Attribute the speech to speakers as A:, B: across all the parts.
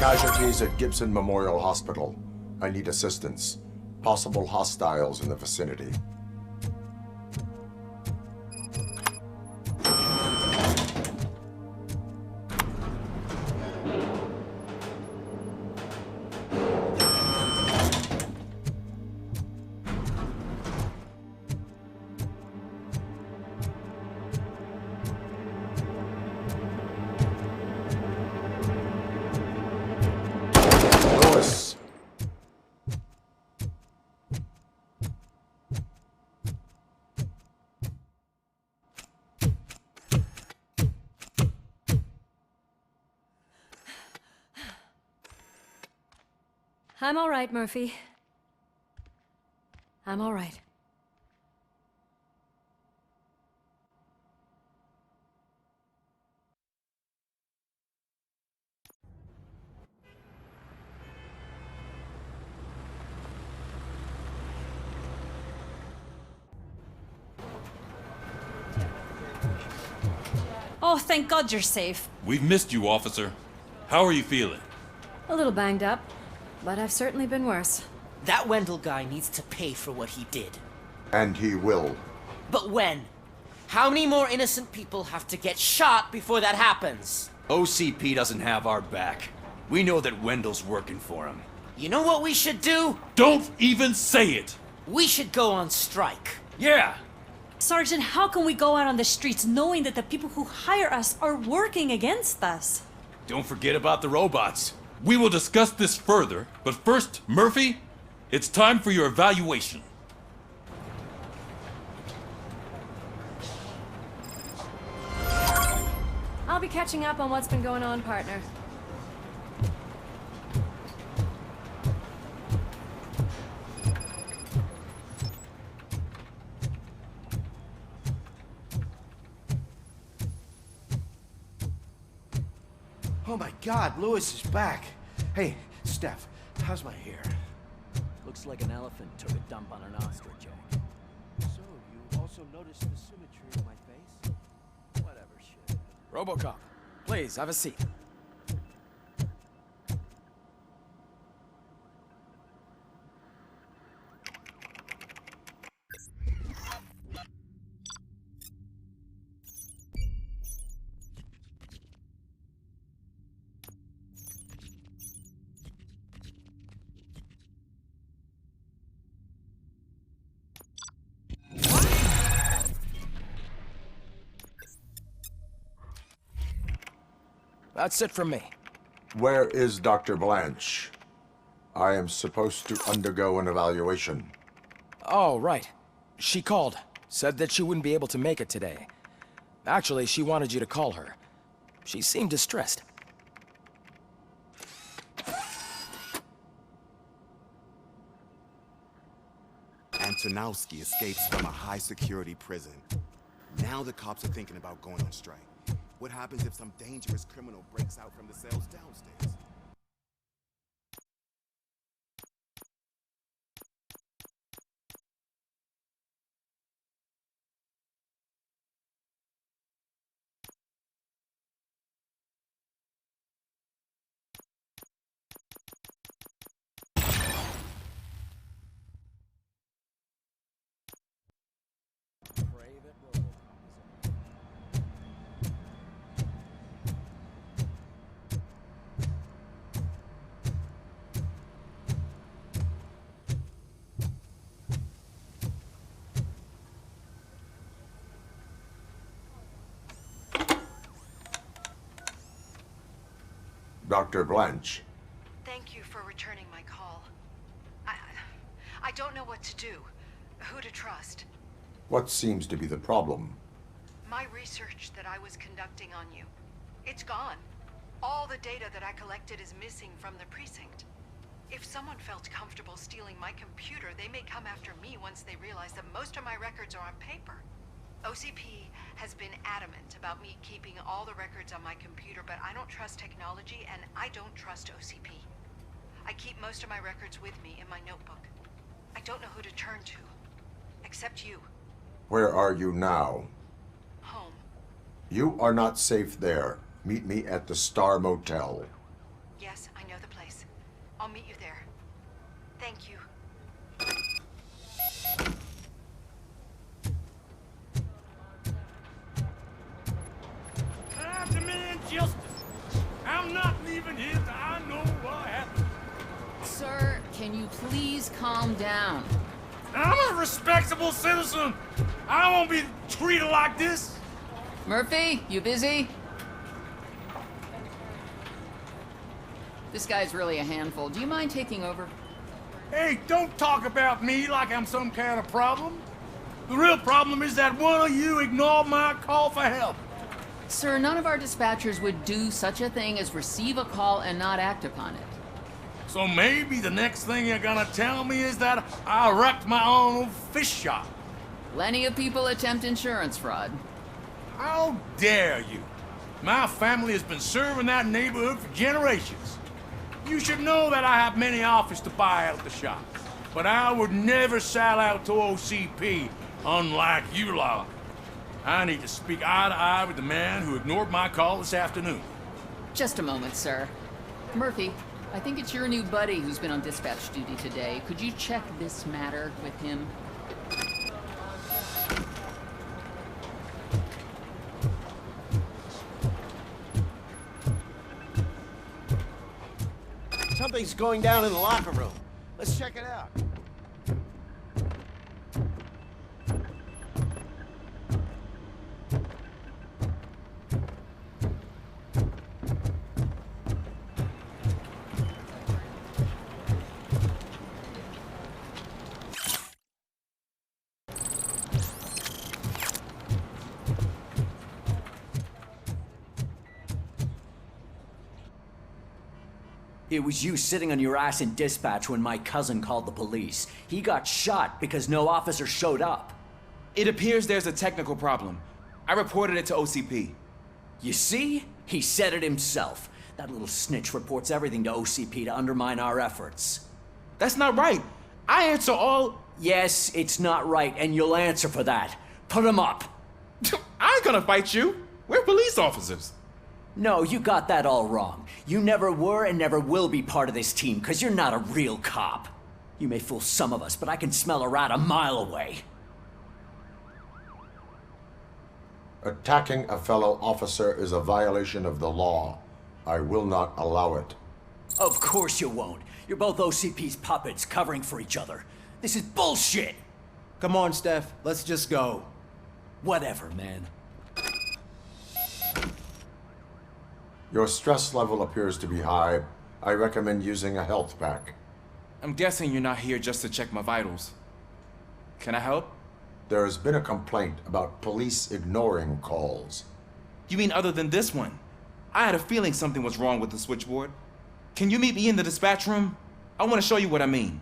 A: Casualties at Gibson Memorial Hospital. I need assistance. Possible hostiles in the vicinity.
B: I'm all right, Murphy. I'm all right. Oh, thank God you're safe.
C: We've missed you, officer. How are you feeling?
B: A little banged up, but I've certainly been worse.
D: That Wendell guy needs to pay for what he did.
A: And he will.
D: But when? How many more innocent people have to get shot before that happens?
E: OCP doesn't have our back. We know that Wendell's working for him.
D: You know what we should do?
C: Don't even say it!
D: We should go on strike.
E: Yeah!
B: Sergeant, how can we go out on the streets knowing that the people who hire us are working against us?
E: Don't forget about the robots.
C: We will discuss this further, but first, Murphy, it's time for your evaluation.
B: I'll be catching up on what's been going on, partner.
F: Oh my God, Lewis is back. Hey, Steph, how's my hair?
G: Looks like an elephant took a dump on an ostrich egg.
F: So, you also noticed the symmetry of my face? Whatever, shit.
G: RoboCop, please, have a seat. That's it from me.
A: Where is Dr. Blanche? I am supposed to undergo an evaluation.
G: Oh, right. She called. Said that she wouldn't be able to make it today. Actually, she wanted you to call her. She seemed distressed.
H: Antonowski escapes from a high-security prison. Now the cops are thinking about going on strike. What happens if some dangerous criminal breaks out from the cells downstairs?
A: Dr. Blanche.
I: Thank you for returning my call. I don't know what to do, who to trust.
A: What seems to be the problem?
I: My research that I was conducting on you, it's gone. All the data that I collected is missing from the precinct. If someone felt comfortable stealing my computer, they may come after me once they realize that most of my records are on paper. OCP has been adamant about me keeping all the records on my computer, but I don't trust technology and I don't trust OCP. I keep most of my records with me in my notebook. I don't know who to turn to, except you.
A: Where are you now?
I: Home.
A: You are not safe there. Meet me at the Star Motel.
I: Yes, I know I'll meet you there. Thank you.
J: I demand justice. I'm not leaving here till I know what happened.
K: Sir, can you please calm down?
J: I'm a respectable citizen. I won't be treated like this.
K: Murphy, you busy? This guy's really a handful. Do you mind taking over?
J: Hey, don't talk about me like I'm some kind of problem. The real problem is that one of you ignored my call for help.
K: Sir, none of our dispatchers would do such a thing as receive a call and not act upon it.
J: So maybe the next thing you're gonna tell me is that I wrecked my own fish shop.
K: Plenty of people attempt insurance fraud.
J: How dare you? My family has been serving that neighborhood for generations. You should know that I have many offers to buy out the shop. But I would never sell out to OCP, unlike you lot. I need to speak eye to eye with the man who ignored my call this afternoon.
K: Just a moment, sir. Murphy, I think it's your new buddy who's been on dispatch duty today. Could you check this matter with him?
F: Something's going down in the locker room. Let's check it out.
L: It was you sitting on your ass in dispatch when my cousin called the police. He got shot because no officer showed up.
M: It appears there's a technical problem. I reported it to OCP.
L: You see? He said it himself. That little snitch reports everything to OCP to undermine our efforts.
M: That's not right. I answer all...
L: Yes, it's not right, and you'll answer for that. Put him up.
M: I ain't gonna fight you. We're police officers.
L: No, you got that all wrong. You never were and never will be part of this team, because you're not a real cop. You may fool some of us, but I can smell a rat a mile away.
A: Attacking a fellow officer is a violation of the law. I will not allow it.
L: Of course you won't. You're both OCP's puppets covering for each other. This is bullshit!
F: Come on, Steph. Let's just go.
L: Whatever, man.
A: Your stress level appears to be high. I recommend using a health pack.
M: I'm guessing you're not here just to check my vitals. Can I help?
A: There has been a complaint about police ignoring calls.
M: You mean other than this one? I had a feeling something was wrong with the switchboard. Can you meet me in the dispatch room? I want to show you what I mean.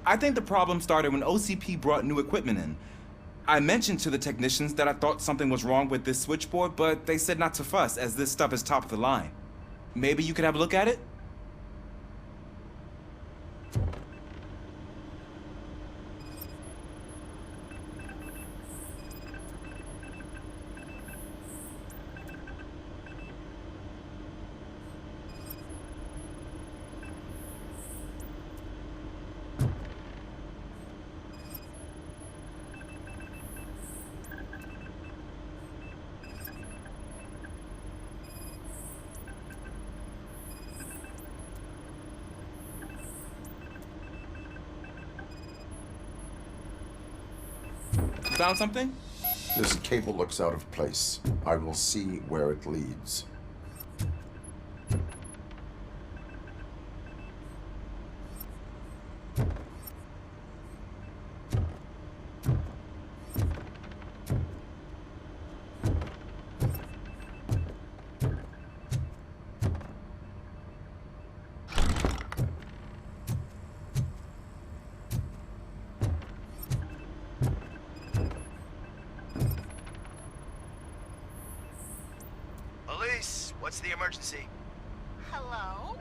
M: I think the problem started when OCP brought new equipment in. I mentioned to the technicians that I thought something was wrong with this switchboard, but they said not to fuss, as this stuff is top of the line. Maybe you could have a look at it? Found something?
A: This cable looks out of place. I will see where it leads.
N: Police, what's the emergency?
O: Hello?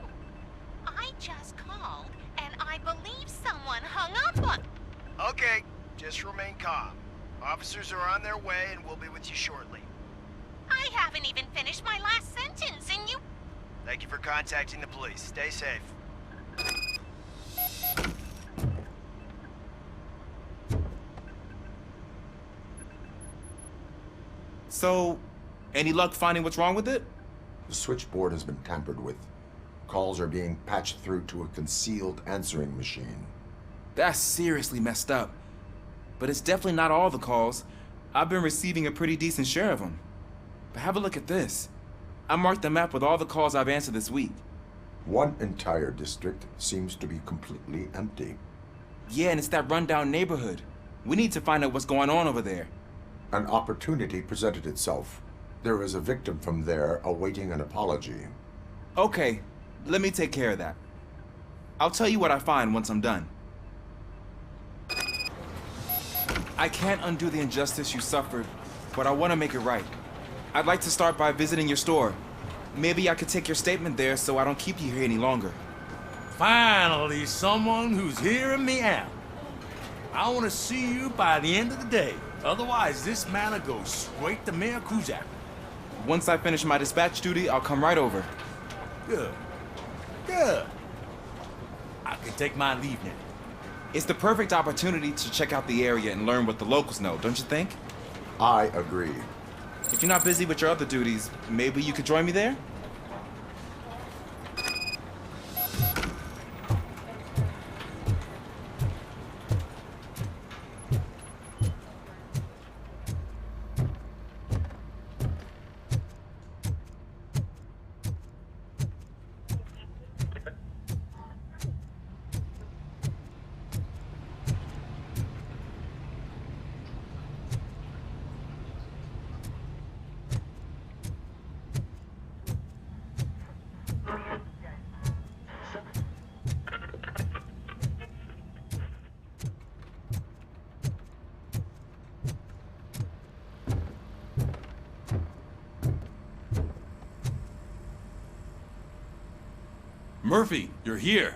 O: I just called, and I believe someone hung up on...
N: Okay, just remain calm. Officers are on their way and we'll be with you shortly.
O: I haven't even finished my last sentence, and you...
N: Thank you for contacting the police. Stay safe.
M: So, any luck finding what's wrong with it?
A: The switchboard has been tampered with. Calls are being patched through to a concealed answering machine.
M: That's seriously messed up. But it's definitely not all the calls. I've been receiving a pretty decent share of them. But have a look at this. I marked the map with all the calls I've answered this week.
A: One entire district seems to be completely empty.
M: Yeah, and it's that rundown neighborhood. We need to find out what's going on over there.
A: An opportunity presented itself. There is a victim from there awaiting an apology.
M: Okay, let me take care of that. I'll tell you what I find once I'm done. I can't undo the injustice you suffered, but I want to make it right. I'd like to start by visiting your store. Maybe I could take your statement there so I don't keep you here any longer.
J: Finally, someone who's hearing me out. I want to see you by the end of the day. Otherwise, this matter goes straight to Mayor Kuzak.
M: Once I finish my dispatch duty, I'll come right over.
J: Good. Good. I can take my leave now.
M: It's the perfect opportunity to check out the area and learn what the locals know, don't you think?
A: I agree.
M: If you're not busy with your other duties, maybe you could join me there?
C: Murphy, you're here.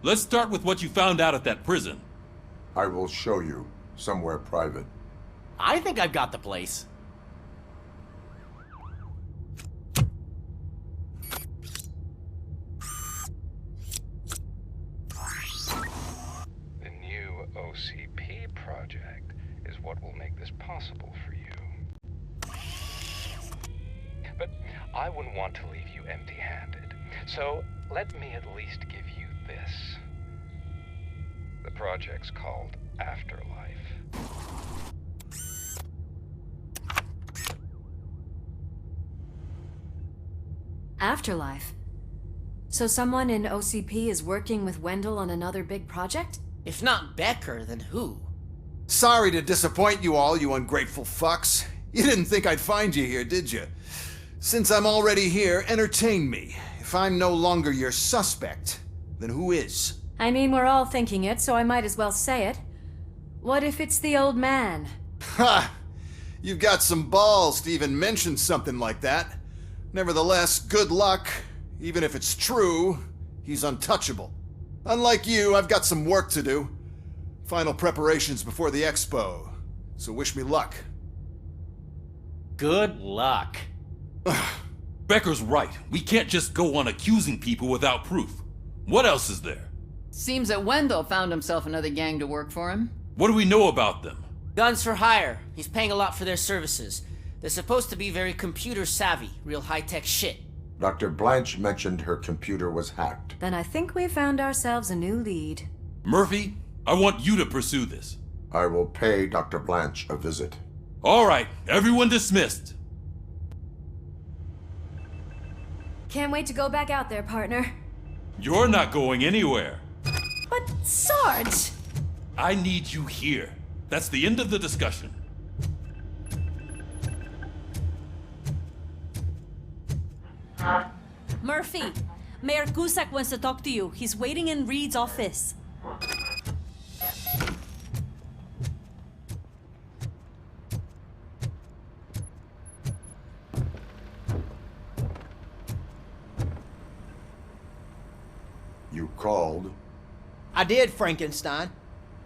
C: Let's start with what you found out at that prison.
A: I will show you somewhere private.
D: I think I've got the place.
P: The new OCP project is what will make this possible for you. But I wouldn't want to leave you empty-handed. So let me at least give you this. The project's called Afterlife.
B: Afterlife? So someone in OCP is working with Wendell on another big project?
D: If not Becker, then who?
Q: Sorry to disappoint you all, you ungrateful fucks. You didn't think I'd find you here, did you? Since I'm already here, entertain me. If I'm no longer your suspect, then who is?
B: I mean, we're all thinking it, so I might as well say it. What if it's the old man?
Q: Ha! You've got some balls to even mention something like that. Nevertheless, good luck. Even if it's true, he's untouchable. Unlike you, I've got some work to do. Final preparations before the expo. So wish me luck.
D: Good luck.
C: Becker's right. We can't just go on accusing people without proof. What else is there?
K: Seems that Wendell found himself another gang to work for him.
C: What do we know about them?
D: Guns for hire. He's paying a lot for their services. They're supposed to be very computer savvy, real high-tech shit.
A: Dr. Blanche mentioned her computer was hacked.
B: Then I think we found ourselves a new lead.
C: Murphy, I want you to pursue this.
A: I will pay Dr. Blanche a visit.
C: All right, everyone dismissed.
B: Can't wait to go back out there, partner.
C: You're not going anywhere.
B: But, Sarge!
C: I need you here. That's the end of the discussion.
B: Murphy, Mayor Cusack wants to talk to you. He's waiting in Reed's office.
A: You called?
F: I did, Frankenstein.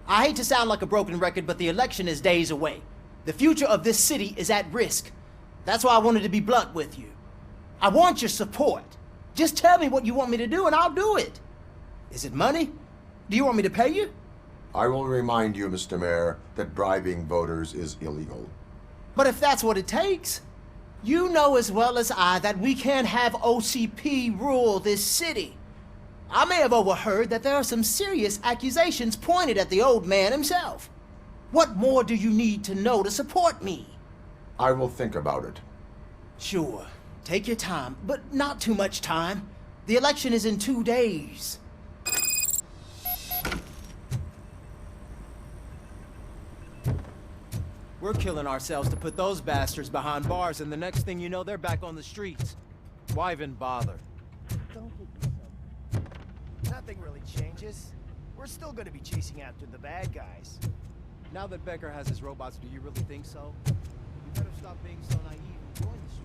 F: I hate to sound like a broken record, but the election is days away. The future of this city is at risk. That's why I wanted to be blunt with you. I want your support. Just tell me what you want me to do and I'll do it. Is it money? Do you want me to pay you?
A: I will remind you, Mr. Mayor, that bribing voters is illegal.
F: But if that's what it takes, you know as well as I that we can't have OCP rule this city. I may have overheard that there are some serious accusations pointed at the old man himself. What more do you need to know to support me?
A: I will think about it.
F: Sure. Take your time, but not too much time. The election is in 2 days. We're killing ourselves to put those bastards behind bars, and the next thing you know, they're back on the streets. Why even bother?
N: Don't get yourself. Nothing really changes. We're still gonna be chasing after the bad guys.
F: Now that Becker has his robots, do you really think so? You better stop being so naive and join the strike.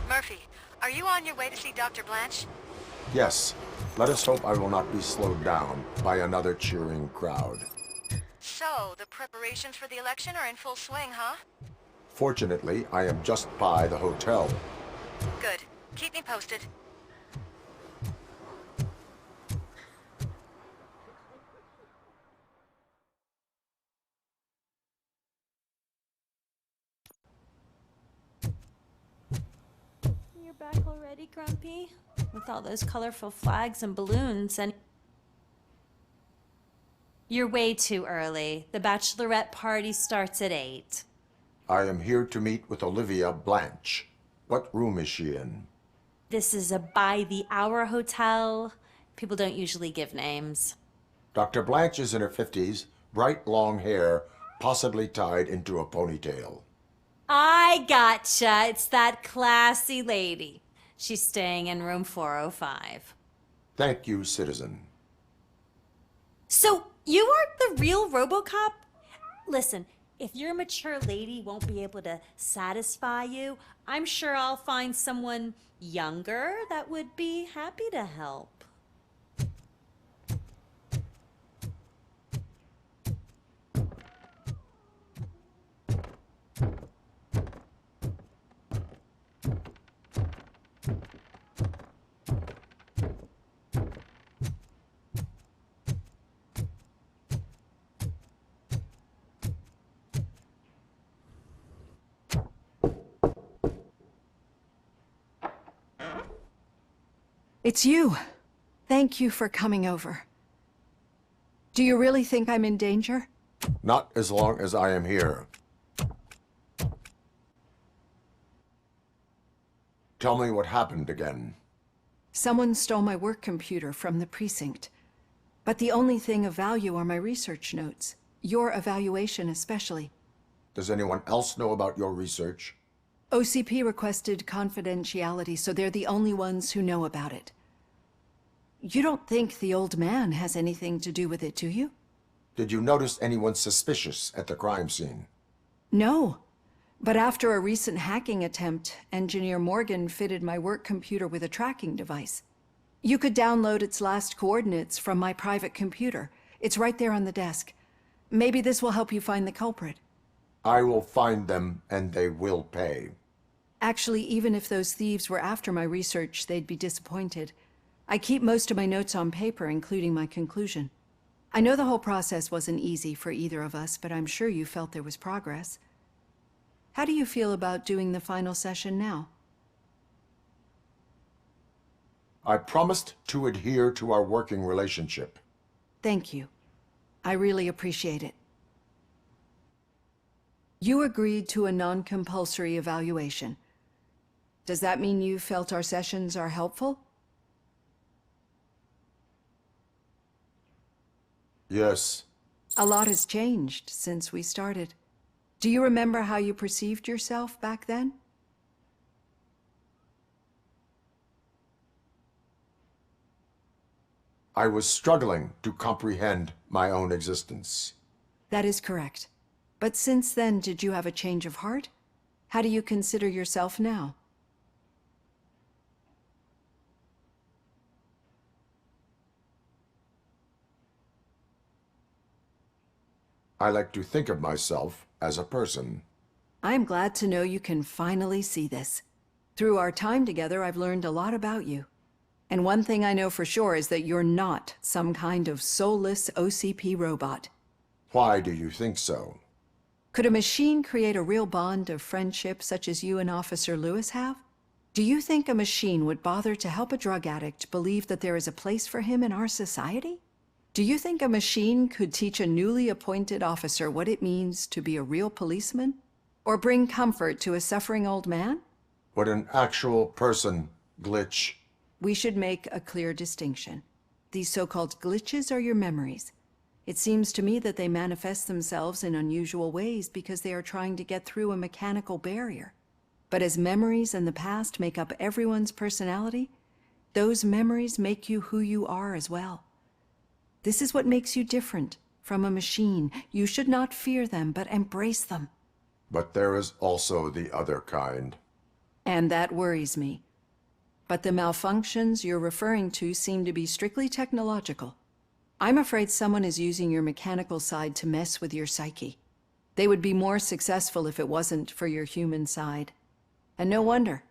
I: Murphy, are you on your way to see Dr. Blanche?
A: Yes. Let us hope I will not be slowed down by another cheering crowd.
I: So, the preparations for the election are in full swing, huh?
A: Fortunately, I am just by the hotel.
I: Good. Keep me posted.
R: You're back already, Grumpy? With all those colorful flags and balloons and... You're way too early. The bachelorette party starts at 8.
A: I am here to meet with Olivia Blanche. What room is she in?
R: This is a by-the-hour hotel. People don't usually give names.
A: Dr. Blanche is in her 50s, bright long hair, possibly tied into a ponytail.
R: I gotcha. It's that classy lady. She's staying in room 405.
A: Thank you, citizen.
R: So, you are the real RoboCop? Listen, if your mature lady won't be able to satisfy you, I'm sure I'll find someone younger that would be happy to help.
S: It's you. Thank you for coming over. Do you really think I'm in danger?
A: Not as long as I am here. Tell me what happened again.
S: Someone stole my work computer from the precinct. But the only thing of value are my research notes. Your evaluation especially.
A: Does anyone else know about your research?
S: OCP requested confidentiality, so they're the only ones who know about it. You don't think the old man has anything to do with it, do you?
A: Did you notice anyone suspicious at the crime scene?
S: No. But after a recent hacking attempt, Engineer Morgan fitted my work computer with a tracking device. You could download its last coordinates from my private computer. It's right there on the desk. Maybe this will help you find the culprit.
A: I will find them, and they will pay.
S: Actually, even if those thieves were after my research, they'd be disappointed. I keep most of my notes on paper, including my conclusion. I know the whole process wasn't easy for either of us, but I'm sure you felt there was progress. How do you feel about doing the final session now?
A: I promised to adhere to our working relationship.
S: Thank you. I really appreciate it. You agreed to a non-compulsory evaluation. Does that mean you felt our sessions are helpful?
A: Yes.
S: A lot has changed since we started. Do you remember how you perceived yourself back then?
A: I was struggling to comprehend my own existence.
S: That is correct. But since then, did you have a change of heart? How do you consider yourself now?
A: I like to think of myself as a person.
S: I'm glad to know you can finally see this. Through our time together, I've learned a lot about you. And one thing I know for sure is that you're not some kind of soulless OCP robot.
A: Why do you think so?
S: Could a machine create a real bond of friendship such as you and Officer Lewis have? Do you think a machine would bother to help a drug addict believe that there is a place for him in our society? Do you think a machine could teach a newly appointed officer what it means to be a real policeman? Or bring comfort to a suffering old man?
A: Would an actual person glitch?
S: We should make a clear distinction. These so-called glitches are your memories. It seems to me that they manifest themselves in unusual ways because they are trying to get through a mechanical barrier. But as memories in the past make up everyone's personality, those memories make you who you are as well. This is what makes you different from a machine. You should not fear them, but embrace them.
A: But there is also the other kind.
S: And that worries me. But the malfunctions you're referring to seem to be strictly technological. I'm afraid someone is using your mechanical side to mess with your psyche. They would be more successful if it wasn't for your human side. And no wonder.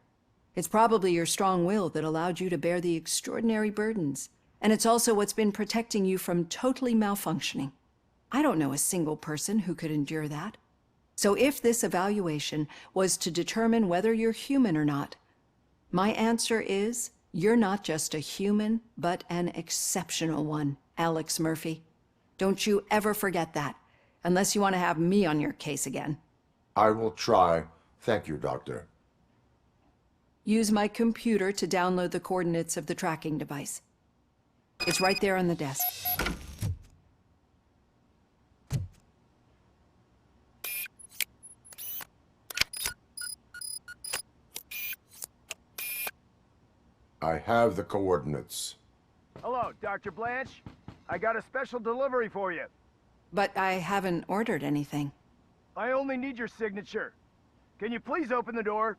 S: It's probably your strong will that allowed you to bear the extraordinary burdens. And it's also what's been protecting you from totally malfunctioning. I don't know a single person who could endure that. So if this evaluation was to determine whether you're human or not, my answer is, you're not just a human, but an exceptional one, Alex Murphy. Don't you ever forget that, unless you want to have me on your case again.
A: I will try. Thank you, Doctor.
S: Use my computer to download the coordinates of the tracking device. It's right there on the desk.
A: I have the coordinates.
N: Hello, Dr. Blanche. I got a special delivery for you.
S: But I haven't ordered anything.
N: I only need your signature. Can you please open the door?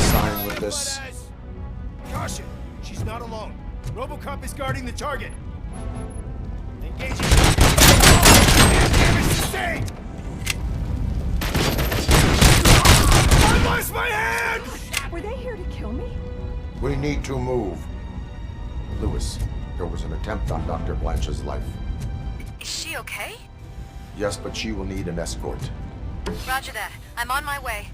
A: Sign with this.
N: Caution! She's not alone. RoboCop is guarding the target. Engaging. Damage sustained! I lost my hand!
S: Were they here to kill me?
A: We need to move. Lewis, there was an attempt on Dr. Blanche's life.
B: Is she okay?
A: Yes, but she will need an escort.
B: Roger that. I'm on my way.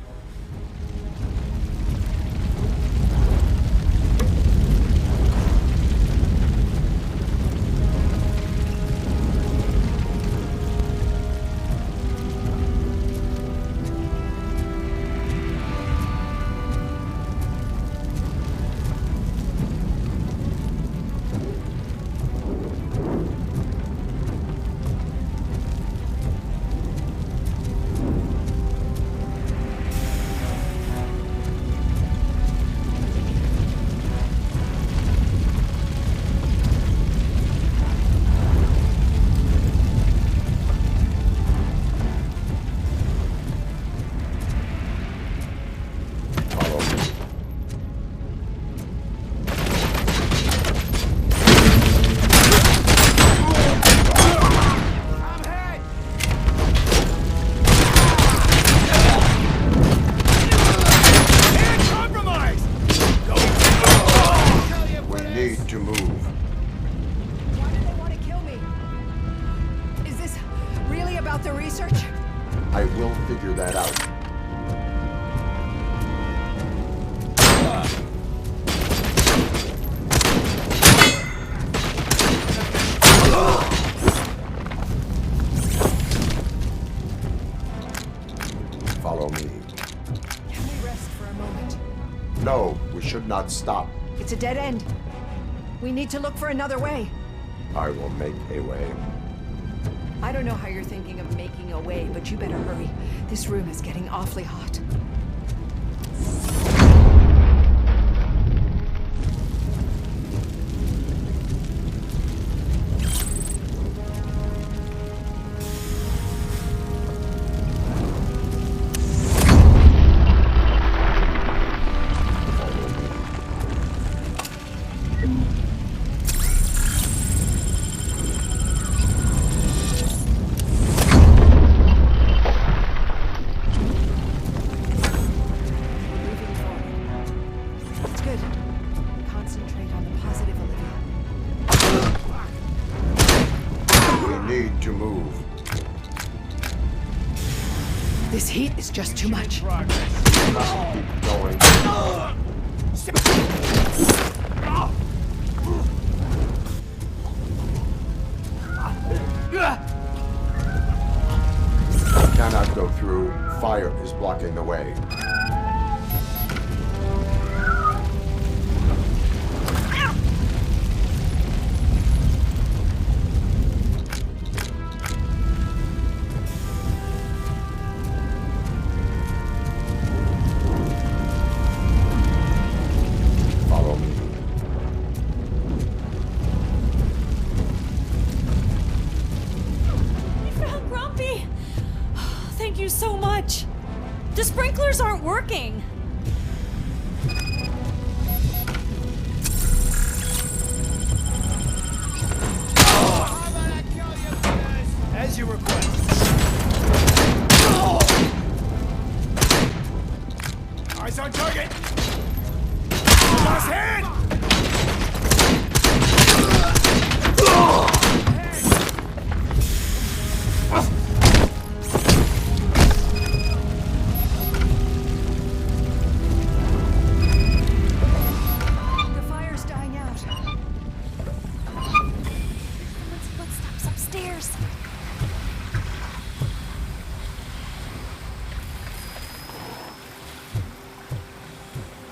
A: I will figure that out. Follow me.
S: Can we rest for a moment?
A: No, we should not stop.
S: It's a dead end. We need to look for another way.
A: I will make a way.
S: I don't know how you're thinking of making a way, but you better hurry. This room is getting awfully hot. This heat is just too much.
A: Going. Cannot go through. Fire is blocking the way.
R: Thank you so much. The sprinklers aren't working.
N: As you request. Eyes on target. Last hit.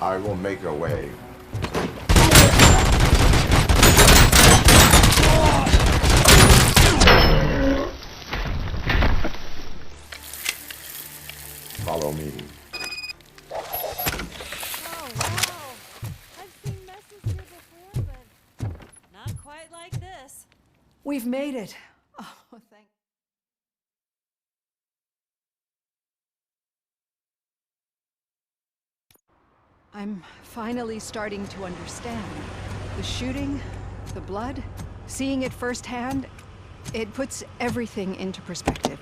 A: I will make a way. Follow me.
R: Oh, wow. I've seen messes here before, but not quite like this.
S: We've made it. Oh, thank I'm finally starting to understand. The shooting, the blood, seeing it firsthand, it puts everything into perspective.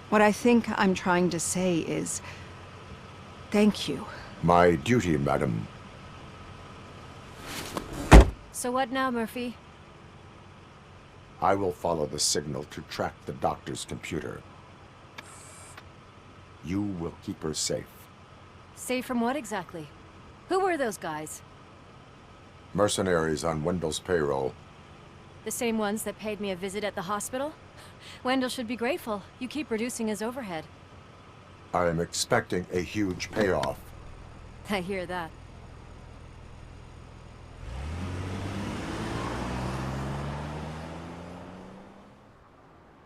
S: What I think I'm trying to say is, thank you.
A: My duty, madam.
B: So what now, Murphy?
A: I will follow the signal to track the doctor's computer. You will keep her safe.
B: Safe from what exactly? Who were those guys?
A: Mercenaries on Wendell's payroll.
B: The same ones that paid me a visit at the hospital? Wendell should be grateful. You keep reducing his overhead.
A: I am expecting a huge payoff.
B: I hear that.